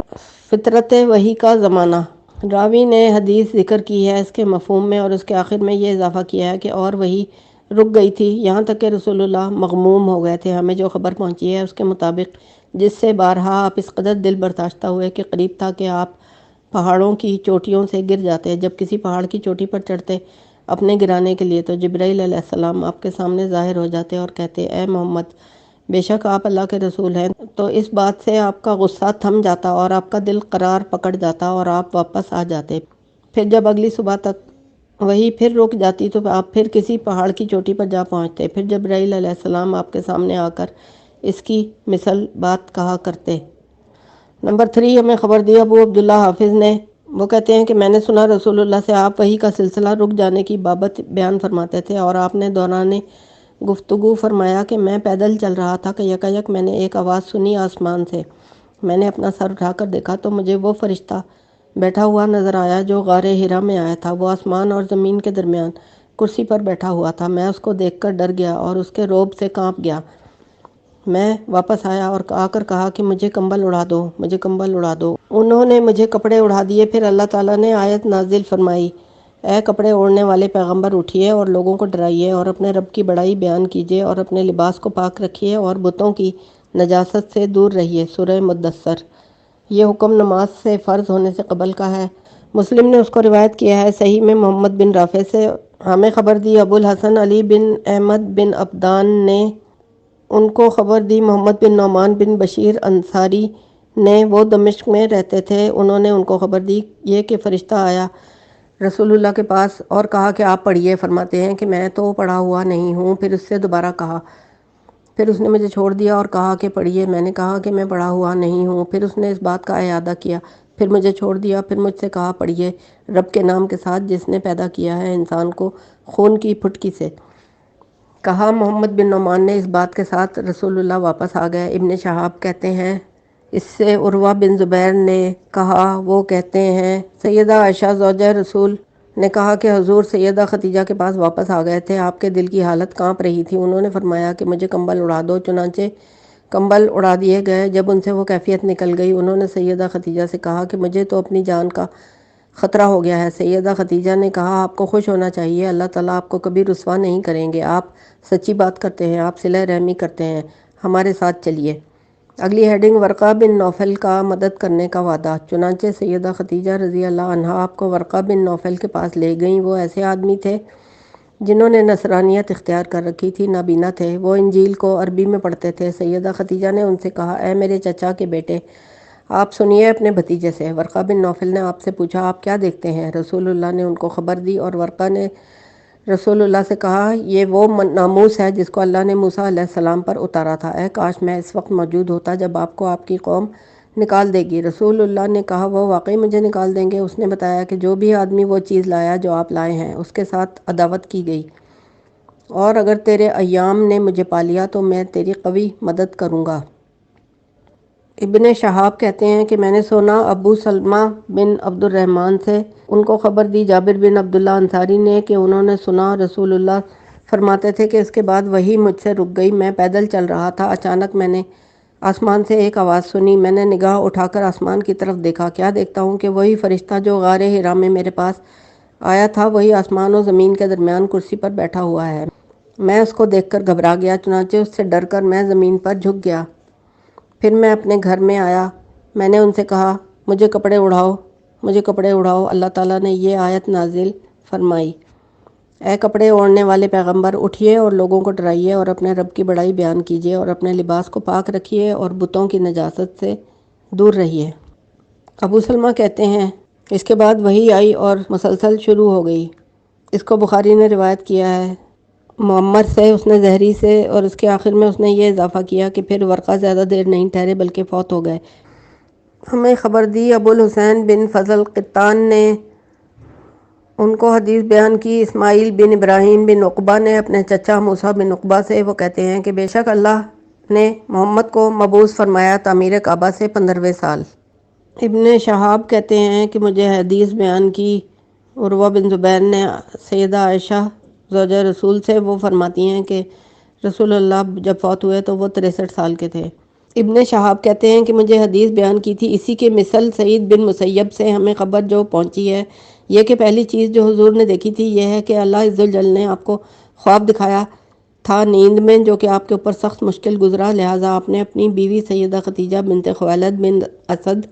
فطرت وحی کا زمانہ۔ راوی نے حدیث ذکر کی ہے اس کے مفہوم میں اور اس کے آخر میں یہ اضافہ کیا ہے کہ اور وحی رک گئی تھی یہاں تک کہ رسول اللہ مغموم ہو گئے تھے۔ ہمیں جو خبر پہنچی ہے اس کے مطابق جس سے بارہا آپ اس قدر دل برداشتہ ہوئے کہ قریب تھا کہ آپ پہاڑوں کی چوٹیوں سے گر جاتے، جب کسی پہاڑ کی چوٹی پر چڑھتے اپنے گرانے کے لیے تو جبرائیل علیہ السلام آپ کے سامنے ظاہر ہو جاتے اور کہتے، اے محمد، بے شک آپ اللہ کے رسول ہیں۔ تو اس بات سے آپ کا غصہ تھم جاتا اور آپ کا دل قرار پکڑ جاتا اور آپ واپس آ جاتے۔ پھر جب اگلی صبح تک وہی پھر رک جاتی تو آپ پھر کسی پہاڑ کی چوٹی پر جا پہنچتے، پھر جبرائیل علیہ السلام آپ کے سامنے آ کر اس کی مثل بات کہا کرتے۔ نمبر 3، ہمیں خبر دی ابو عبداللہ حافظ نے، وہ کہتے ہیں کہ میں نے سنا رسول اللہ سے آپ وحی کا سلسلہ رک جانے کی بابت بیان فرماتے تھے، اور آپ نے دوران گفتگو فرمایا کہ میں پیدل چل رہا تھا کہ یکایک میں نے ایک آواز سنی آسمان سے۔ میں نے اپنا سر اٹھا کر دیکھا تو مجھے وہ فرشتہ بیٹھا ہوا نظر آیا جو غار حرا میں آیا تھا۔ وہ آسمان اور زمین کے درمیان کرسی پر بیٹھا ہوا تھا۔ میں اس کو دیکھ کر ڈر گیا اور اس کے رعب سے کانپ گیا۔ میں واپس آیا اور آ کر کہا کہ مجھے کمبل اڑا دو، مجھے کمبل اڑا دو۔ انہوں نے مجھے کپڑے اڑا دیے۔ پھر اللہ تعالیٰ نے آیت نازل فرمائی، اے کپڑے اوڑھنے والے پیغمبر، اٹھیے اور لوگوں کو ڈرائیے اور اپنے رب کی بڑائی بیان کیجیے اور اپنے لباس کو پاک رکھیے اور بتوں کی نجاست سے دور رہیے۔ سورہ مدثر۔ یہ حکم نماز سے فرض ہونے سے قبل کا ہے۔ مسلم نے اس کو روایت کیا ہے صحیح میں محمد بن رافع سے۔ ہمیں خبر دی ابو الحسن علی بن احمد بن عبدان نے، ان کو خبر دی محمد بن نعمان بن بشیر انصاری نے، وہ دمشق میں رہتے تھے۔ انہوں نے ان کو خبر دی یہ کہ فرشتہ آیا رسول اللہ کے پاس اور کہا کہ آپ پڑھیے۔ فرماتے ہیں کہ میں تو پڑھا ہوا نہیں ہوں۔ پھر اس سے دوبارہ کہا، پھر اس نے مجھے چھوڑ دیا اور کہا کہ پڑھیے۔ میں نے کہا کہ میں پڑھا ہوا نہیں ہوں۔ پھر اس نے اس بات کا اعادہ کیا، پھر مجھے چھوڑ دیا، پھر مجھ سے کہا پڑھیے، رب کے نام کے ساتھ جس نے پیدا کیا ہے انسان کو خون کی پھٹکی سے۔ کہا محمد بن نعمان نے، اس بات کے ساتھ رسول اللہ واپس آ گئے۔ ابن شہاب کہتے ہیں اس سے عروہ بن زبیر نے کہا، وہ کہتے ہیں سیدہ عائشہ زوجہ رسول نے کہا کہ حضور سیدہ خدیجہ کے پاس واپس آ گئے تھے، آپ کے دل کی حالت کانپ رہی تھی۔ انہوں نے فرمایا کہ مجھے کمبل اڑا دو، چنانچہ کمبل اڑا دیے گئے۔ جب ان سے وہ کیفیت نکل گئی، انہوں نے سیدہ خدیجہ سے کہا کہ مجھے تو اپنی جان کا خطرہ ہو گیا ہے۔ سیدہ خدیجہ نے کہا، آپ کو خوش ہونا چاہیے، اللہ تعالیٰ آپ کو کبھی رسوا نہیں کریں گے، آپ سچی بات کرتے ہیں، آپ صلہ رحمی کرتے ہیں، ہمارے ساتھ چلیے۔ اگلی ہیڈنگ، ورقہ بن نوفل کا مدد کرنے کا وعدہ۔ چنانچہ سیدہ خدیجہ رضی اللہ عنہا آپ کو ورقہ بن نوفل کے پاس لے گئیں۔ وہ ایسے آدمی تھے جنہوں نے نصرانیت اختیار کر رکھی تھی، نابینا تھے، وہ انجیل کو عربی میں پڑھتے تھے۔ سیدہ خدیجہ نے ان سے کہا، اے میرے چچا کے بیٹے، آپ سنیے اپنے بھتیجے سے۔ ورقہ بن نوفل نے آپ سے پوچھا، آپ کیا دیکھتے ہیں؟ رسول اللہ نے ان کو خبر دی اور ورقہ نے رسول اللہ سے کہا، یہ وہ ناموس ہے جس کو اللہ نے موسیٰ علیہ السلام پر اتارا تھا۔ اے کاش میں اس وقت موجود ہوتا جب آپ کو آپ کی قوم نکال دے گی۔ رسول اللہ نے کہا، وہ واقعی مجھے نکال دیں گے؟ اس نے بتایا کہ جو بھی آدمی وہ چیز لایا جو آپ لائے ہیں، اس کے ساتھ عداوت کی گئی، اور اگر تیرے ایام نے مجھے پا لیا تو میں تیری قوی مدد کروں گا۔ ابن شہاب کہتے ہیں کہ میں نے سنا ابو سلمہ بن عبد الرحمن سے، ان کو خبر دی جابر بن عبداللہ انصاری نے کہ انہوں نے سنا رسول اللہ فرماتے تھے کہ اس کے بعد وحی مجھ سے رک گئی، میں پیدل چل رہا تھا، اچانک میں نے آسمان سے ایک آواز سنی، میں نے نگاہ اٹھا کر آسمان کی طرف دیکھا، کیا دیکھتا ہوں کہ وہی فرشتہ جو غار حرا میں میرے پاس آیا تھا، وہی آسمان و زمین کے درمیان کرسی پر بیٹھا ہوا ہے۔ میں اس کو دیکھ کر گھبرا گیا، چنانچہ اس سے ڈر کر میں زمین پر جھک گیا۔ پھر میں اپنے گھر میں آیا، میں نے ان سے کہا، مجھے کپڑے اڑاؤ، مجھے کپڑے اڑاؤ۔ اللہ تعالیٰ نے یہ آیت نازل فرمائی، اے کپڑے اوڑھنے والے پیغمبر، اٹھیے اور لوگوں کو ڈرائیے اور اپنے رب کی بڑائی بیان کیجیے اور اپنے لباس کو پاک رکھیے اور بتوں کی نجاست سے دور رہیے۔ ابو سلمہ کہتے ہیں اس کے بعد وحی آئی اور مسلسل شروع ہو گئی۔ اس کو بخاری نے روایت کیا ہے معمر سے، اس نے زہری سے، اور اس کے آخر میں اس نے یہ اضافہ کیا کہ پھر ورقہ زیادہ دیر نہیں ٹھہرے بلکہ فوت ہو گئے۔ ہمیں خبر دی ابو الحسین بن فضل قطان نے، ان کو حدیث بیان کی اسماعیل بن ابراہیم بن عقبہ نے اپنے چچا موسیٰ بن عقبہ سے، وہ کہتے ہیں کہ بے شک اللہ نے محمد کو مبعوث فرمایا تعمیر کعبہ سے 15ویں سال۔ ابن شہاب کہتے ہیں کہ مجھے حدیث بیان کی عروہ بن زبیر نے سیدہ عائشہ زوجہ رسول سے، وہ فرماتی ہیں کہ رسول اللہ جب فوت ہوئے تو وہ 63 سال کے تھے۔ ابن شہاب کہتے ہیں کہ مجھے حدیث بیان کی تھی اسی کے مثل سعید بن مسیب سے۔ ہمیں خبر جو پہنچی ہے یہ کہ پہلی چیز جو حضور نے دیکھی تھی یہ ہے کہ اللہ عز و جل نے آپ کو خواب دکھایا تھا نیند میں، جو کہ آپ کے اوپر سخت مشکل گزرا، لہٰذا آپ نے اپنی بیوی سیدہ خدیجہ بنت خویلد بن اسد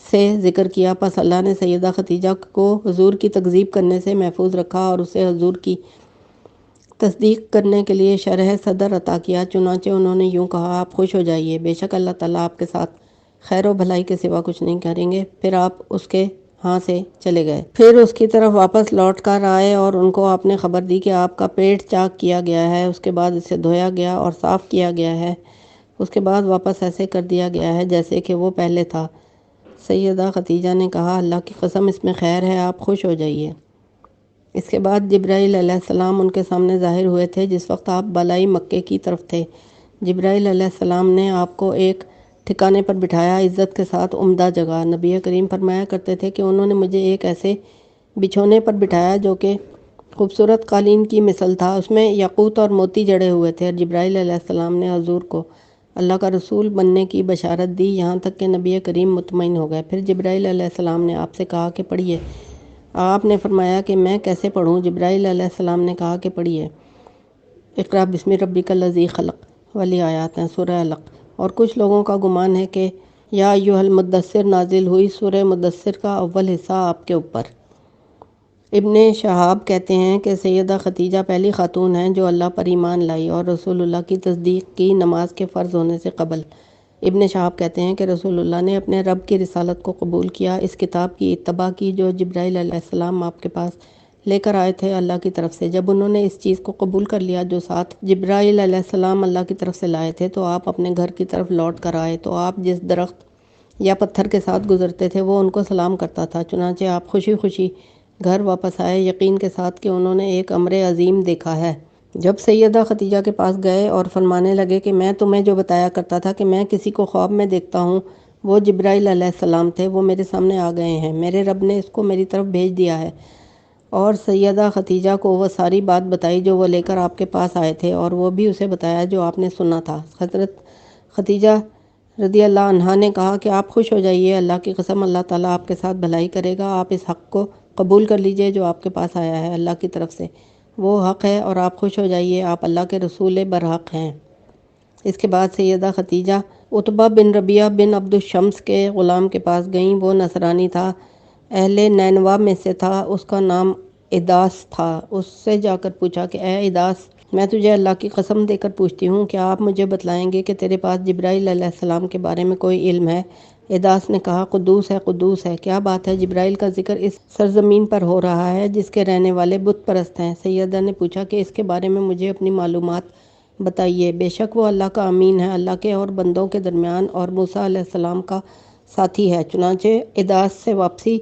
سے ذکر کیا، پس اللہ نے سیدہ خدیجہ کو حضور کی تکذیب کرنے سے محفوظ رکھا اور اسے حضور کی تصدیق کرنے کے لیے شرح صدر عطا کیا۔ چنانچہ انہوں نے یوں کہا، آپ خوش ہو جائیے، بے شک اللہ تعالیٰ آپ کے ساتھ خیر و بھلائی کے سوا کچھ نہیں کریں گے۔ پھر آپ اس کے ہاں سے چلے گئے، پھر اس کی طرف واپس لوٹ کر آئے اور ان کو آپ نے خبر دی کہ آپ کا پیٹ چاک کیا گیا ہے، اس کے بعد اسے دھویا گیا اور صاف کیا گیا ہے، اس کے بعد واپس ایسے کر دیا گیا ہے جیسے کہ وہ پہلے تھا۔ سیدہ خدیجہ نے کہا، اللہ کی قسم اس میں خیر ہے، آپ خوش ہو جائیے۔ اس کے بعد جبرائیل علیہ السلام ان کے سامنے ظاہر ہوئے تھے جس وقت آپ بالائی مکے کی طرف تھے۔ جبرائیل علیہ السلام نے آپ کو ایک ٹھکانے پر بٹھایا، عزت کے ساتھ عمدہ جگہ۔ نبی کریم فرمایا کرتے تھے کہ انہوں نے مجھے ایک ایسے بچھونے پر بٹھایا جو کہ خوبصورت قالین کی مثل تھا، اس میں یاقوت اور موتی جڑے ہوئے تھے، اور جبرائیل علیہ السلام نے حضور کو اللہ کا رسول بننے کی بشارت دی، یہاں تک کہ نبی کریم مطمئن ہو گئے۔ پھر جبرائیل علیہ السلام نے آپ سے کہا کہ پڑھیے۔ آپ نے فرمایا کہ میں کیسے پڑھوں؟ جبرائیل علیہ السلام نے کہا کہ پڑھیے، اقرأ بسم ربک الذی خلق والی آیات ہیں سورہ علق۔ اور کچھ لوگوں کا گمان ہے کہ یا ایھا المدثر نازل ہوئی سورہ مدثر کا اول حصہ آپ کے اوپر۔ ابن شہاب کہتے ہیں کہ سیدہ خدیجہ پہلی خاتون ہیں جو اللہ پر ایمان لائی اور رسول اللہ کی تصدیق کی نماز کے فرض ہونے سے قبل۔ ابن شہاب کہتے ہیں کہ رسول اللہ نے اپنے رب کی رسالت کو قبول کیا، اس کتاب کی اتباع کی جو جبرائیل علیہ السلام آپ کے پاس لے کر آئے تھے اللہ کی طرف سے۔ جب انہوں نے اس چیز کو قبول کر لیا جو ساتھ جبرائیل علیہ السلام اللہ کی طرف سے لائے تھے، تو آپ اپنے گھر کی طرف لوٹ کر آئے، تو آپ جس درخت یا پتھر کے ساتھ گزرتے تھے وہ ان کو سلام کرتا تھا۔ چنانچہ آپ خوشی خوشی گھر واپس آئے، یقین کے ساتھ کہ انہوں نے ایک امر عظیم دیکھا ہے۔ جب سیدہ خدیجہ کے پاس گئے اور فرمانے لگے کہ میں تمہیں جو بتایا کرتا تھا کہ میں کسی کو خواب میں دیکھتا ہوں، وہ جبرائیل علیہ السلام تھے، وہ میرے سامنے آ گئے ہیں، میرے رب نے اس کو میری طرف بھیج دیا ہے۔ اور سیدہ خدیجہ کو وہ ساری بات بتائی جو وہ لے کر آپ کے پاس آئے تھے، اور وہ بھی اسے بتایا جو آپ نے سنا تھا۔ حضرت خدیجہ رضی اللہ عنہا نے کہا کہ آپ خوش ہو جائیے، اللہ کی قسم اللہ تعالیٰ آپ کے ساتھ بھلائی کرے گا، آپ اس حق کو قبول کر لیجئے جو آپ کے پاس آیا ہے اللہ کی طرف سے، وہ حق ہے، اور آپ خوش ہو جائیے، آپ اللہ کے رسول برحق ہیں۔ اس کے بعد سیدہ خدیجہ عتبہ بن ربیعہ بن عبد الشمس کے غلام کے پاس گئیں، وہ نصرانی تھا، اہل نینوا میں سے تھا، اس کا نام اداس تھا۔ اس سے جا کر پوچھا کہ اے اداس، میں تجھے اللہ کی قسم دے کر پوچھتی ہوں، کیا آپ مجھے بتلائیں گے کہ تیرے پاس جبرائیل علیہ السلام کے بارے میں کوئی علم ہے؟ اداس نے کہا، قدوس ہے، قدوس ہے، کیا بات ہے؟ جبرائیل کا ذکر اس سرزمین پر ہو رہا ہے جس کے رہنے والے بت پرست ہیں۔ سیدہ نے پوچھا کہ اس کے بارے میں مجھے اپنی معلومات بتائیے۔ بے شک وہ اللہ کا امین ہے، اللہ کے اور بندوں کے درمیان، اور موسیٰ علیہ السلام کا ساتھی ہے۔ چنانچہ اداس سے واپسی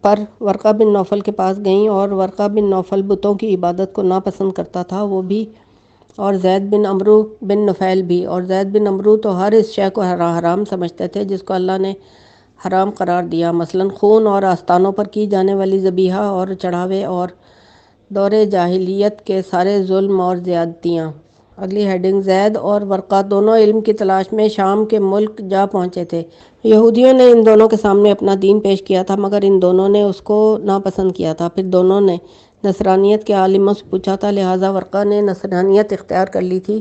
پر ورقہ بن نوفل کے پاس گئیں، اور ورقہ بن نوفل بتوں کی عبادت کو ناپسند کرتا تھا، وہ بھی، اور زید بن عمرو بن نفیل بھی۔ اور زید بن عمرو تو ہر اس شے کو حرام سمجھتے تھے جس کو اللہ نے حرام قرار دیا، مثلاً خون اور آستانوں پر کی جانے والی ذبیحہ اور چڑھاوے، اور دور جاہلیت کے سارے ظلم اور زیادتیاں۔ اگلی ہیڈنگ، زید اور ورقہ دونوں علم کی تلاش میں شام کے ملک جا پہنچے تھے۔ یہودیوں نے ان دونوں کے سامنے اپنا دین پیش کیا تھا، مگر ان دونوں نے اس کو ناپسند کیا تھا۔ پھر دونوں نے نصرانیت کے عالموں سے پوچھا تھا، لہٰذا ورقہ نے نصرانیت اختیار کر لی تھی،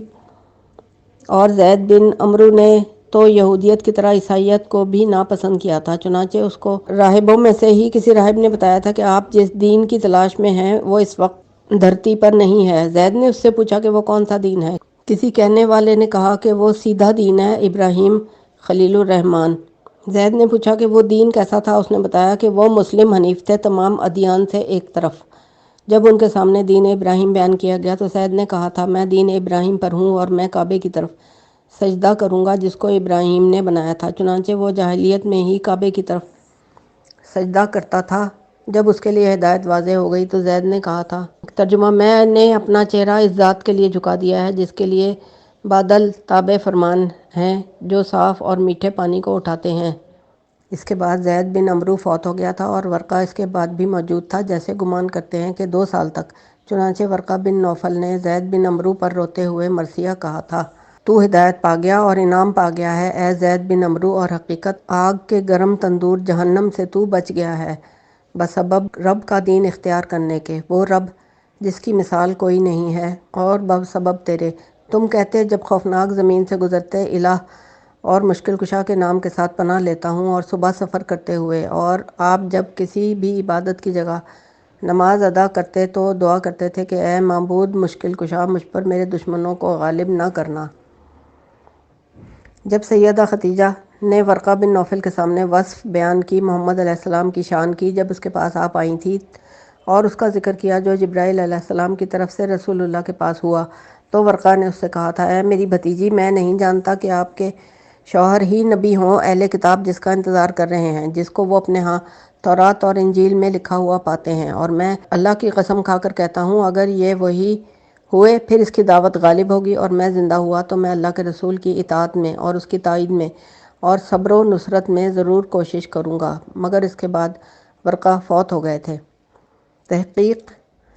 اور زید بن عمرو نے تو یہودیت کی طرح عیسائیت کو بھی ناپسند کیا تھا۔ چنانچہ اس کو راہبوں میں سے ہی کسی راہب نے بتایا تھا کہ آپ جس دین کی تلاش میں ہیں وہ اس وقت دھرتی پر نہیں ہے۔ زید نے اس سے پوچھا کہ وہ کون سا دین ہے؟ کسی کہنے والے نے کہا کہ وہ سیدھا دین ہے، ابراہیم خلیل الرحمن۔ زید نے پوچھا کہ وہ دین کیسا تھا؟ اس نے بتایا کہ وہ مسلم حنیف تھے، تمام ادیان سے ایک طرف۔ جب ان کے سامنے دین ابراہیم بیان کیا گیا تو زید نے کہا تھا، میں دین ابراہیم پر ہوں، اور میں کعبے کی طرف سجدہ کروں گا جس کو ابراہیم نے بنایا تھا۔ چنانچہ وہ جاہلیت میں ہی کعبے کی طرف سجدہ کرتا تھا۔ جب اس کے لیے ہدایت واضح ہو گئی تو زید نے کہا تھا، ترجمہ، میں نے اپنا چہرہ اس ذات کے لیے جھکا دیا ہے جس کے لیے بادل تابع فرمان ہیں جو صاف اور میٹھے پانی کو اٹھاتے ہیں۔ اس کے بعد زید بن عمرو فوت ہو گیا تھا، اور ورقہ اس کے بعد بھی موجود تھا، جیسے گمان کرتے ہیں کہ 2 سال تک۔ چنانچہ ورقہ بن نوفل نے زید بن عمرو پر روتے ہوئے مرثیہ کہا تھا، تو ہدایت پا گیا اور انعام پا گیا ہے اے زید بن عمرو، اور حقیقت آگ کے گرم تندور جہنم سے تو بچ گیا ہے بسبب رب کا دین اختیار کرنے کے، وہ رب جس کی مثال کوئی نہیں ہے، اور بسبب تیرے، تم کہتے جب خوفناک زمین سے گزرتے، الہ اور مشکل کشا کے نام کے ساتھ پناہ لیتا ہوں، اور صبح سفر کرتے ہوئے اور آپ جب کسی بھی عبادت کی جگہ نماز ادا کرتے تو دعا کرتے تھے کہ اے معبود مشکل کشا، مجھ پر میرے دشمنوں کو غالب نہ کرنا۔ جب سیدہ خدیجہ نے ورقہ بن نوفل کے سامنے وصف بیان کی، محمد علیہ السلام کی شان کی، جب اس کے پاس آپ آئی تھی اور اس کا ذکر کیا جو جبرائیل علیہ السلام کی طرف سے رسول اللہ کے پاس ہوا، تو ورقہ نے اس سے کہا تھا، اے میری بھتیجی، میں نہیں جانتا کہ آپ کے شوہر ہی نبی ہوں، اہل کتاب جس کا انتظار کر رہے ہیں، جس کو وہ اپنے ہاں تورات اور انجیل میں لکھا ہوا پاتے ہیں، اور میں اللہ کی قسم کھا کر کہتا ہوں اگر یہ وہی ہوئے پھر اس کی دعوت غالب ہوگی، اور میں زندہ ہوا تو میں اللہ کے رسول کی اطاعت میں اور اس کی تائید میں اور صبر و نصرت میں ضرور کوشش کروں گا۔ مگر اس کے بعد ورقہ فوت ہو گئے تھے۔ تحقیق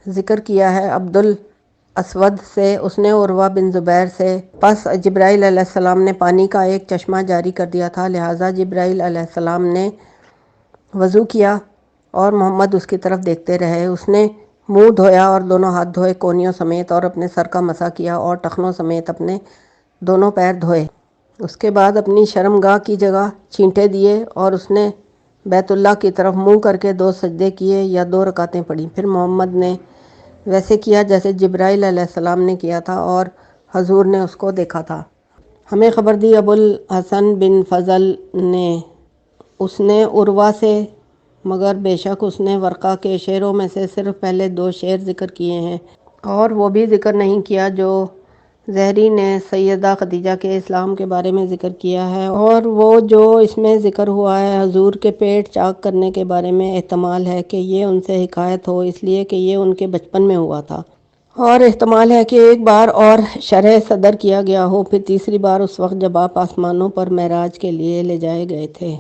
ذکر کیا ہے عبد الاسود سے، اس نے عروہ بن زبیر سے، پس جبرائیل علیہ السلام نے پانی کا ایک چشمہ جاری کر دیا تھا، لہٰذا جبرائیل علیہ السلام نے وضو کیا اور محمد اس کی طرف دیکھتے رہے۔ اس نے منہ دھویا اور دونوں ہاتھ دھوئے کونیوں سمیت، اور اپنے سر کا مسح کیا اور ٹخنوں سمیت اپنے دونوں پیر دھوئے۔ اس کے بعد اپنی شرمگاہ کی جگہ چھینٹے دیے اور اس نے بیت اللہ کی طرف منہ کر کے 2 سجدے کیے یا 2 رکعتیں پڑھیں۔ پھر محمد نے ویسے کیا جیسے جبرائیل علیہ السلام نے کیا تھا اور حضور نے اس کو دیکھا تھا۔ ہمیں خبر دی ابو الحسن بن فضل نے، اس نے عروہ سے، مگر بے شک اس نے ورقہ کے شعروں میں سے صرف پہلے 2 شعر ذکر کیے ہیں، اور وہ بھی ذکر نہیں کیا جو زہری نے سیدہ خدیجہ کے اسلام کے بارے میں ذکر کیا ہے، اور وہ جو اس میں ذکر ہوا ہے حضور کے پیٹ چاک کرنے کے بارے میں، احتمال ہے کہ یہ ان سے حکایت ہو، اس لیے کہ یہ ان کے بچپن میں ہوا تھا، اور احتمال ہے کہ ایک بار اور شرح صدر کیا گیا ہو، پھر تیسری بار اس وقت جب آپ آسمانوں پر معراج کے لیے لے جائے گئے تھے۔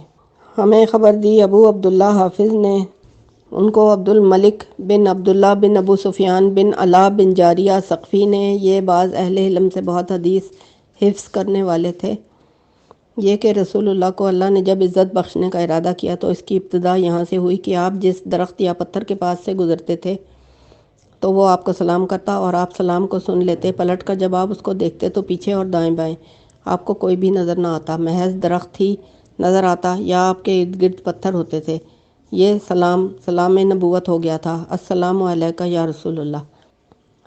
ہمیں خبر دی ابو عبداللہ حافظ نے، ان کو عبد الملک بن عبداللہ بن ابو سفیان بن علا بن جاریہ ثقفی نے، یہ بعض اہل علم سے بہت حدیث حفظ کرنے والے تھے، یہ کہ رسول اللہ کو اللہ نے جب عزت بخشنے کا ارادہ کیا تو اس کی ابتدا یہاں سے ہوئی کہ آپ جس درخت یا پتھر کے پاس سے گزرتے تھے تو وہ آپ کو سلام کرتا اور آپ سلام کو سن لیتے، پلٹ کر جب آپ اس کو دیکھتے تو پیچھے اور دائیں بائیں آپ کو کوئی بھی نظر نہ آتا، محض درخت ہی نظر آتا یا آپ کے ارد گرد پتھر ہوتے تھے۔ یہ سلام نبوت ہو گیا تھا، السلام علیکہ یا رسول اللہ۔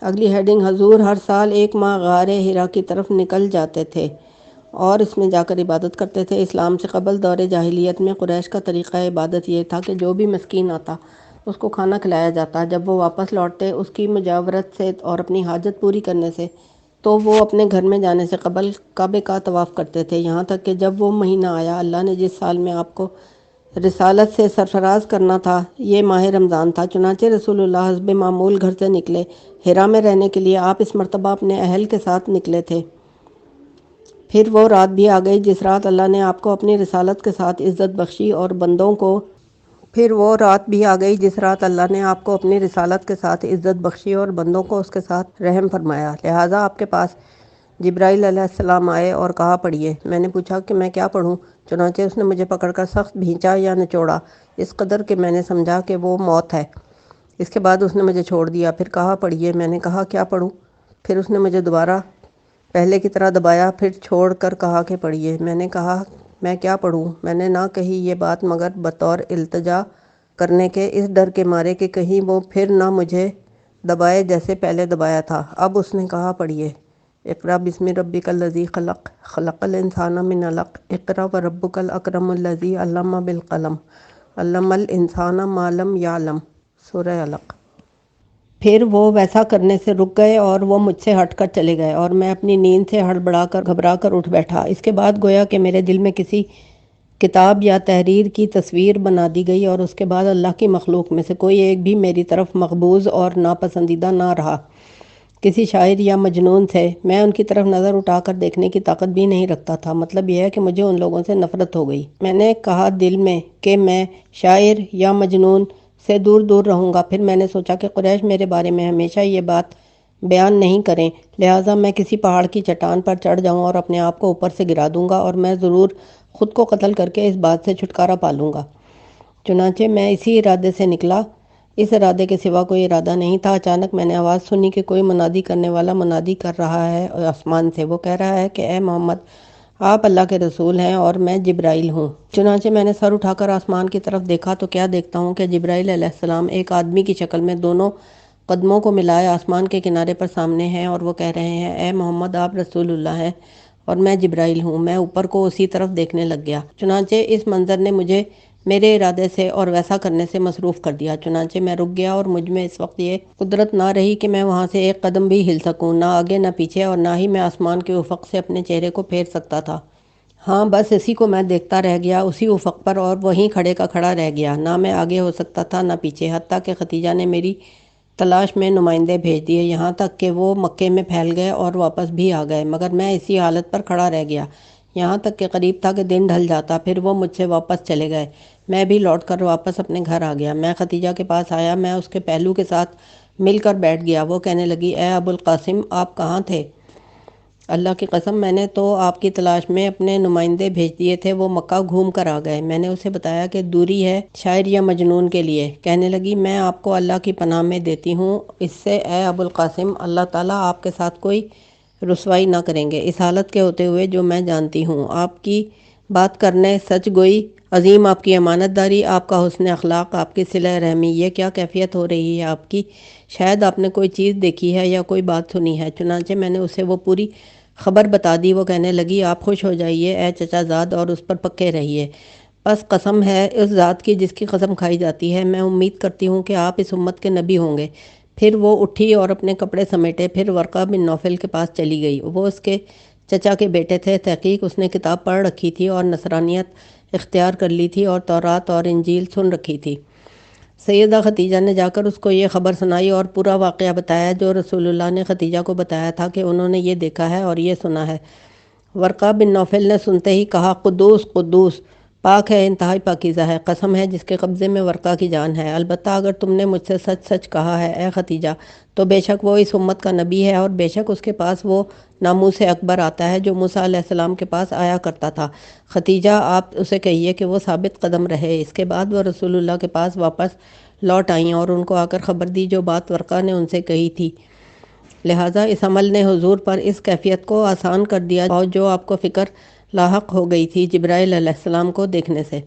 اگلی ہیڈنگ، حضور ہر سال 1 ماہ غار حرا کی طرف نکل جاتے تھے اور اس میں جا کر عبادت کرتے تھے۔ اسلام سے قبل دور جاہلیت میں قریش کا طریقہ عبادت یہ تھا کہ جو بھی مسکین آتا اس کو کھانا کھلایا جاتا، جب وہ واپس لوٹتے اس کی مجاورت سے اور اپنی حاجت پوری کرنے سے تو وہ اپنے گھر میں جانے سے قبل کعبے کا طواف کرتے تھے، یہاں تک کہ جب وہ مہینہ آیا اللہ نے جس سال میں آپ کو رسالت سے سرفراز کرنا تھا، یہ ماہ رمضان تھا، چنانچہ رسول اللہ حسب معمول گھر سے نکلے حرا میں رہنے کے لیے۔ آپ اس مرتبہ اپنے اہل کے ساتھ نکلے تھے، پھر وہ رات بھی آ گئی جس رات اللہ نے آپ کو اپنی رسالت کے ساتھ عزت بخشی اور بندوں کو اس کے ساتھ رحم فرمایا، لہٰذا آپ کے پاس جبرائیل علیہ السلام آئے اور کہا پڑھیے۔ میں نے پوچھا کہ میں کیا پڑھوں؟ چنانچہ اس نے مجھے پکڑ کر سخت بھینچا یا نچوڑا، اس قدر کہ میں نے سمجھا کہ وہ موت ہے۔ اس کے بعد اس نے مجھے چھوڑ دیا، پھر کہا پڑھیے۔ میں نے کہا کیا پڑھوں؟ پھر اس نے مجھے دوبارہ پہلے کی طرح دبایا، پھر چھوڑ کر کہا کہ پڑھیے۔ میں نے کہا میں کیا پڑھوں؟ میں نے نہ کہی یہ بات مگر بطور التجا کرنے کے، اس ڈر کے مارے کہ کہیں وہ پھر نہ مجھے دبائے جیسے پہلے دبایا تھا۔ اب اس نے کہا پڑھیے، اقرأ بسم ربک الذی خلق، خلق الانسان من علق، اقرأ وربک الاکرم الذی علم بالقلم، علم الانسان ما لم یعلم، سورہ علق۔ پھر وہ ویسا کرنے سے رک گئے اور وہ مجھ سے ہٹ کر چلے گئے اور میں اپنی نیند سے ہڑبڑا کر گھبرا کر اٹھ بیٹھا۔ اس کے بعد گویا کہ میرے دل میں کسی کتاب یا تحریر کی تصویر بنا دی گئی، اور اس کے بعد اللہ کی مخلوق میں سے کوئی ایک بھی میری طرف مقبوض اور ناپسندیدہ نہ رہا۔ کسی شاعر یا مجنون سے میں ان کی طرف نظر اٹھا کر دیکھنے کی طاقت بھی نہیں رکھتا تھا، مطلب یہ ہے کہ مجھے ان لوگوں سے نفرت ہو گئی۔ میں نے کہا دل میں کہ میں شاعر یا مجنون سے دور دور رہوں گا۔ پھر میں نے سوچا کہ قریش میرے بارے میں ہمیشہ یہ بات بیان نہیں کریں، لہٰذا میں کسی پہاڑ کی چٹان پر چڑھ جاؤں اور اپنے آپ کو اوپر سے گرا دوں گا، اور میں ضرور خود کو قتل کر کے اس بات سے چھٹکارا پا لوں گا۔ چنانچہ میں اسی ارادے سے نکلا، اس ارادے کے سوا کوئی ارادہ نہیں تھا۔ اچانک میں نے آواز سنی کہ کوئی منادی کرنے والا منادی کر رہا ہے آسمان سے، وہ کہہ رہا ہے کہ اے محمد، آپ اللہ کے رسول ہیں اور میں جبرائیل ہوں۔ چنانچہ میں نے سر اٹھا کر آسمان کی طرف دیکھا تو کیا دیکھتا ہوں کہ جبرائیل علیہ السلام ایک آدمی کی شکل میں دونوں قدموں کو ملائے آسمان کے کنارے پر سامنے ہیں، اور وہ کہہ رہے ہیں، اے محمد، آپ رسول اللہ ہیں اور میں جبرائیل ہوں۔ میں اوپر کو اسی طرف دیکھنے لگ گیا۔ چنانچہ اس منظر نے مجھے میرے ارادے سے اور ویسا کرنے سے مصروف کر دیا۔ چنانچہ میں رک گیا اور مجھ میں اس وقت یہ قدرت نہ رہی کہ میں وہاں سے ایک قدم بھی ہل سکوں، نہ آگے نہ پیچھے، اور نہ ہی میں آسمان کے افق سے اپنے چہرے کو پھیر سکتا تھا۔ ہاں، بس اسی کو میں دیکھتا رہ گیا، اسی افق پر، اور وہیں کھڑے کا کھڑا رہ گیا۔ نہ میں آگے ہو سکتا تھا نہ پیچھے، حتیٰ کہ ختیجہ نے میری تلاش میں نمائندے بھیج دیے، یہاں تک کہ وہ مکے میں پھیل گئے اور واپس بھی آ گئے، مگر میں اسی حالت پر کھڑا رہ گیا، یہاں تک کہ قریب تھا کہ دن ڈھل جاتا۔ پھر وہ مجھ سے واپس چلے گئے، میں بھی لوٹ کر واپس اپنے گھر آ گیا۔ میں ختیجہ کے پاس آیا، میں اس کے پہلو کے ساتھ مل کر بیٹھ گیا۔ وہ کہنے لگی، اے ابو القاسم، آپ کہاں تھے؟ اللہ کی قسم، میں نے تو آپ کی تلاش میں اپنے نمائندے بھیج دیے تھے، وہ مکہ گھوم کر آ گئے۔ میں نے اسے بتایا کہ دوری ہے شاعر یا مجنون کے لیے۔ کہنے لگی، میں آپ کو اللہ کی پناہ میں دیتی ہوں اس سے، اے ابو القاسم، اللہ تعالیٰ آپ کے ساتھ کوئی رسوائی نہ کریں گے، اس حالت کے ہوتے ہوئے جو میں جانتی ہوں۔ آپ کی بات کرنے، سچ گوئی عظیم، آپ کی امانت داری، آپ کا حسن اخلاق، آپ کی صلہ رحمی، یہ کیا کیفیت ہو رہی ہے آپ کی؟ شاید آپ نے کوئی چیز دیکھی ہے یا کوئی بات سنی ہے۔ چنانچہ میں نے اسے وہ پوری خبر بتا دی۔ وہ کہنے لگی، آپ خوش ہو جائیے اے چچا زاد، اور اس پر پکے رہیے۔ بس قسم ہے اس ذات کی جس کی قسم کھائی جاتی ہے، میں امید کرتی ہوں کہ آپ اس امت کے نبی ہوں گے۔ پھر وہ اٹھی اور اپنے کپڑے سمیٹے، پھر ورقہ بن نوفل کے پاس چلی گئی۔ وہ اس کے چچا کے بیٹے تھے، تحقیق اس نے کتاب پڑھ رکھی تھی اور نصرانیت اختیار کر لی تھی اور تورات اور انجیل سن رکھی تھی۔ سیدہ ختیجہ نے جا کر اس کو یہ خبر سنائی اور پورا واقعہ بتایا جو رسول اللہ نے ختیجہ کو بتایا تھا کہ انہوں نے یہ دیکھا ہے اور یہ سنا ہے۔ ورقہ بن نوفل نے سنتے ہی کہا، قدوس قدوس، پاک ہے، انتہائی پاکیزہ ہے، قسم ہے جس کے قبضے میں ورقہ کی جان ہے۔ البتہ اگر تم نے مجھ سے سچ سچ کہا ہے اے ختیجہ، تو بے شک وہ اس امت کا نبی ہے، اور بے شک اس کے پاس وہ ناموس اکبر آتا ہے جو موسیٰ علیہ السلام کے پاس آیا کرتا تھا۔ ختیجہ، آپ اسے کہیے کہ وہ ثابت قدم رہے۔ اس کے بعد وہ رسول اللہ کے پاس واپس لوٹ آئیں اور ان کو آ کر خبر دی جو بات ورقہ نے ان سے کہی تھی۔ لہٰذا اس عمل نے حضور پر اس کیفیت کو آسان کر دیا جو آپ کو فکر لاحق ہو گئی تھی جبرائیل علیہ السلام کو دیکھنے سے۔